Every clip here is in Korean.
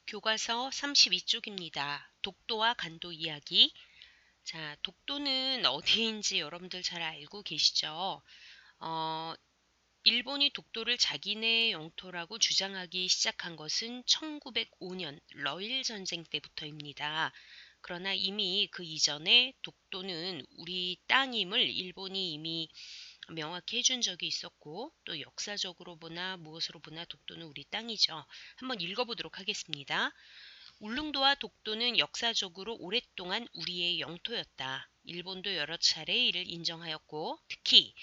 교과서 32쪽입니다. 독도와 간도 이야기. 자, 독도는 어디인지 여러분들 잘 알고 계시죠? 일본이 독도를 자기네 영토라고 주장하기 시작한 것은 1905년 러일 전쟁 때부터입니다. 그러나 이미 그 이전에 독도는 우리 땅임을 일본이 이미 명확히 해준 적이 있었고, 또 역사적으로 보나 무엇으로 보나 독도는 우리 땅이죠. 한번 읽어보도록 하겠습니다. 울릉도와 독도는 역사적으로 오랫동안 우리의 영토였다. 일본도 여러 차례 이를 인정하였고, 특히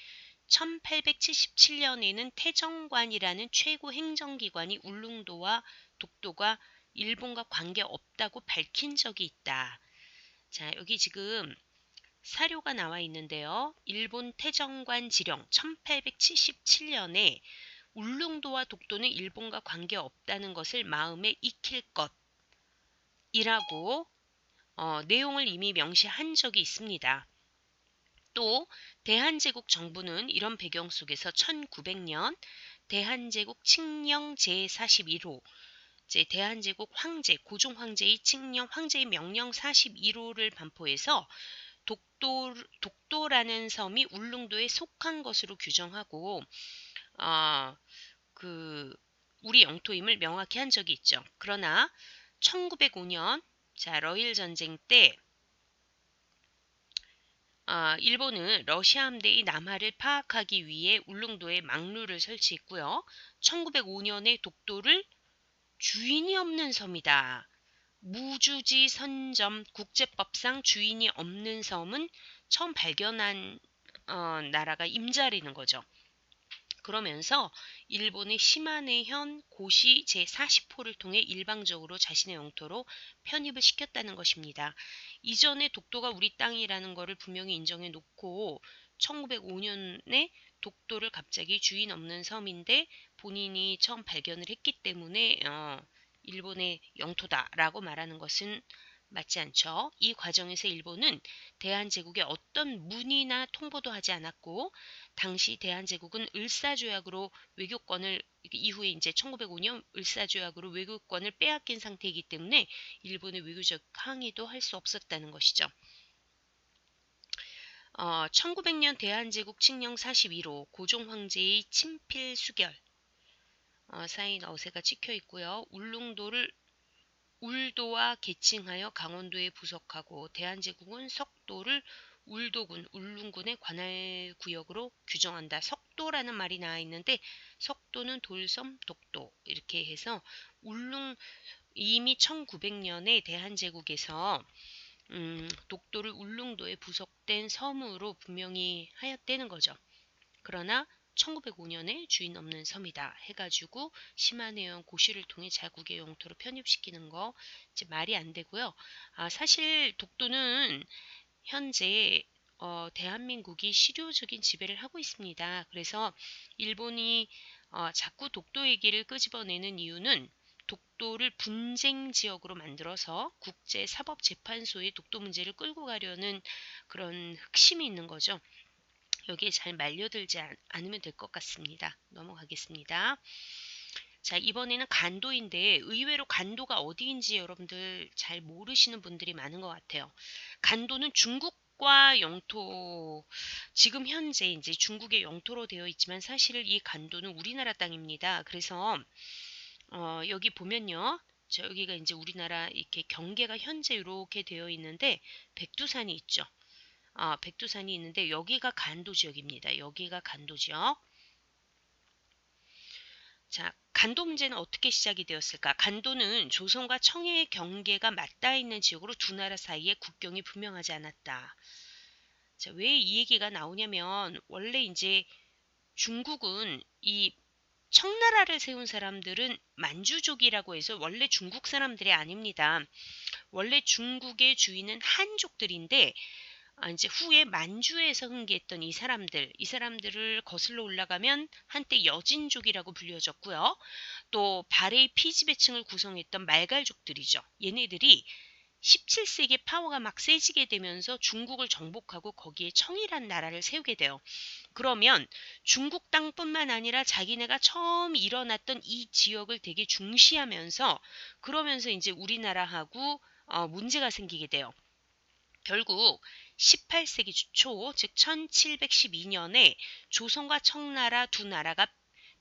1877년에는 태정관이라는 최고 행정기관이 울릉도와 독도가 일본과 관계없다고 밝힌 적이 있다. 자, 여기 지금 사료가 나와 있는데요. 일본 태정관 지령 1877년에 울릉도와 독도는 일본과 관계없다는 것을 마음에 익힐 것이라고 내용을 이미 명시한 적이 있습니다. 또 대한제국 정부는 이런 배경 속에서 1900년 대한제국 칙령 제41호 대한제국 황제, 고종 황제의 칙령 황제의 명령 41호를 반포해서 독도라는 섬이 울릉도에 속한 것으로 규정하고 우리 영토임을 명확히 한 적이 있죠. 그러나 1905년 러일 전쟁 때 일본은 러시아 함대의 남하를 파악하기 위해 울릉도에 막루를 설치했고요. 1905년에 독도를 주인이 없는 섬이다. 무주지 선점 국제법상 주인이 없는 섬은 처음 발견한 나라가 임자라는 거죠. 그러면서 일본의 시마네현 고시 제40호를 통해 일방적으로 자신의 영토로 편입을 시켰다는 것입니다. 이전에 독도가 우리 땅이라는 것을 분명히 인정해 놓고 1905년에 독도를 갑자기 주인 없는 섬인데 본인이 처음 발견을 했기 때문에 일본의 영토다라고 말하는 것은 맞지 않죠. 이 과정에서 일본은 대한제국에 어떤 문의나 통보도 하지 않았고 당시 대한제국은 을사조약으로 외교권을 이후에 이제 1905년 을사조약으로 외교권을 빼앗긴 상태이기 때문에 일본의 외교적 항의도 할 수 없었다는 것이죠. 1900년 대한제국 칙령 41호 고종 황제의 친필 수결 사인 어세가 찍혀 있고요. 울도와 계칭하여 강원도에 부속하고 대한제국은 석도를 울도군, 울릉군의 관할구역으로 규정한다. 석도라는 말이 나와 있는데 석도는 돌섬, 독도 이렇게 해서 이미 1900년에 대한제국에서 독도를 울릉도에 부속된 섬으로 분명히 하였다는 거죠. 그러나 1905년에 주인 없는 섬이다 해가지고 시마네현 고시를 통해 자국의 영토로 편입시키는 거 이제 말이 안 되고요. 사실 독도는 현재 대한민국이 실효적인 지배를 하고 있습니다. 그래서 일본이 자꾸 독도 얘기를 끄집어내는 이유는 독도를 분쟁 지역으로 만들어서 국제사법재판소에 독도 문제를 끌고 가려는 그런 흑심이 있는 거죠. 여기에 잘 말려들지 않으면 될 것 같습니다. 넘어가겠습니다. 자, 이번에는 간도인데 의외로 간도가 어디인지 여러분들 잘 모르시는 분들이 많은 것 같아요. 간도는 중국과 영토, 지금 현재 이제 중국의 영토로 되어 있지만 사실 이 간도는 우리나라 땅입니다. 그래서 여기 보면요. 여기가 이제 우리나라 이렇게 경계가 현재 이렇게 되어 있는데 백두산이 있죠. 백두산이 있는데 여기가 간도 지역입니다. 여기가 간도 지역. 자, 간도 문제는 어떻게 시작이 되었을까? 간도는 조선과 청해의 경계가 맞닿아 있는 지역으로 두 나라 사이에 국경이 분명하지 않았다. 자, 왜 이 얘기가 나오냐면 원래 이제 중국은 이 청나라를 세운 사람들은 만주족이라고 해서 원래 중국 사람들이 아닙니다. 원래 중국의 주인은 한족들인데 이제 후에 만주에서 흥계했던 이 사람들을 거슬러 올라가면 한때 여진족이라고 불려졌고요. 또 발해의 피지배층을 구성했던 말갈족들이죠. 얘네들이 17세기 파워가 막 세지게 되면서 중국을 정복하고 거기에 청이란 나라를 세우게 돼요. 그러면 중국 땅뿐만 아니라 자기네가 처음 일어났던 이 지역을 되게 중시하면서 그러면서 이제 우리나라하고 문제가 생기게 돼요. 결국 18세기 초, 즉 1712년에 조선과 청나라 두 나라가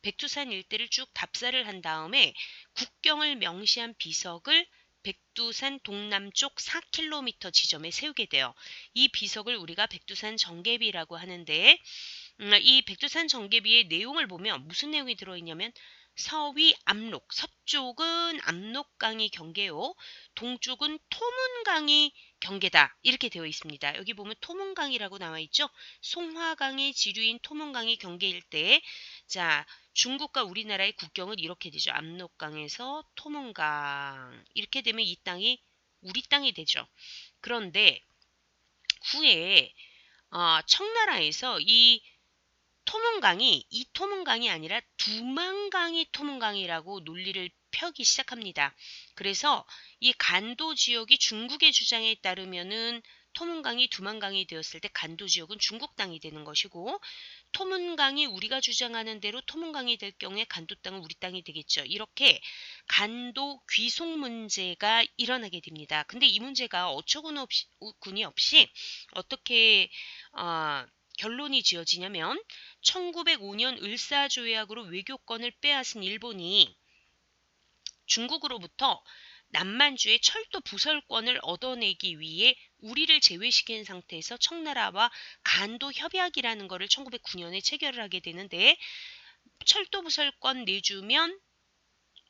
백두산 일대를 쭉 답사를 한 다음에 국경을 명시한 비석을 백두산 동남쪽 4km 지점에 세우게 돼요. 이 비석을 우리가 백두산 정계비라고 하는데 이 백두산 정계비의 내용을 보면 무슨 내용이 들어있냐면 서위 압록, 서쪽은 압록강이 경계요, 동쪽은 토문강이 경계다 이렇게 되어 있습니다. 여기 보면 토문강이라고 나와 있죠. 송화강의 지류인 토문강이 경계일 때, 자 중국과 우리나라의 국경은 이렇게 되죠. 압록강에서 토문강 이렇게 되면 이 땅이 우리 땅이 되죠. 그런데 후에 청나라에서 이 토문강이 아니라 두만강이 토문강이라고 논리를 펴기 시작합니다. 그래서 이 간도 지역이 중국의 주장에 따르면은 토문강이 두만강이 되었을 때 간도 지역은 중국 땅이 되는 것이고, 토문강이 우리가 주장하는 대로 토문강이 될 경우에 간도 땅은 우리 땅이 되겠죠. 이렇게 간도 귀속 문제가 일어나게 됩니다. 근데 이 문제가 어처구니 없이 어떻게 결론이 지어지냐면 1905년 을사조약으로 외교권을 빼앗은 일본이 중국으로부터 남만주의 철도 부설권을 얻어내기 위해 우리를 제외시킨 상태에서 청나라와 간도 협약이라는 것을 1909년에 체결을 하게 되는데, 철도 부설권 내주면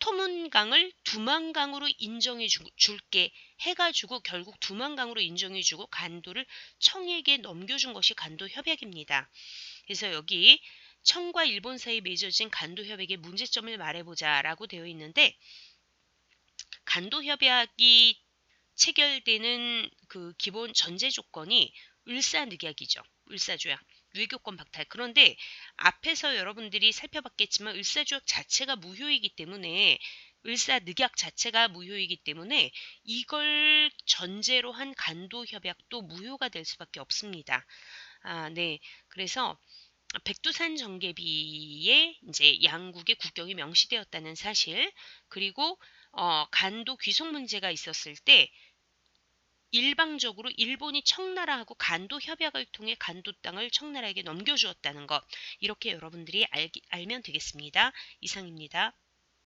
토문강을 두만강으로 인정해 줄게 해가지고 결국 두만강으로 인정해주고 간도를 청에게 넘겨준 것이 간도 협약입니다. 그래서 여기 청과 일본 사이에 맺어진 간도 협약의 문제점을 말해보자 라고 되어 있는데, 간도 협약이 체결되는 그 기본 전제 조건이 을사늑약이죠. 을사조약. 외교권 박탈. 그런데 앞에서 여러분들이 살펴봤겠지만 을사조약 자체가 무효이기 때문에, 을사늑약 자체가 무효이기 때문에 이걸 전제로 한 간도 협약도 무효가 될 수밖에 없습니다. 네. 그래서 백두산 정계비에 이제 양국의 국경이 명시되었다는 사실, 그리고 간도 귀속 문제가 있었을 때 일방적으로 일본이 청나라하고 간도 협약을 통해 간도 땅을 청나라에게 넘겨주었다는 것, 이렇게 여러분들이 알면 되겠습니다. 이상입니다.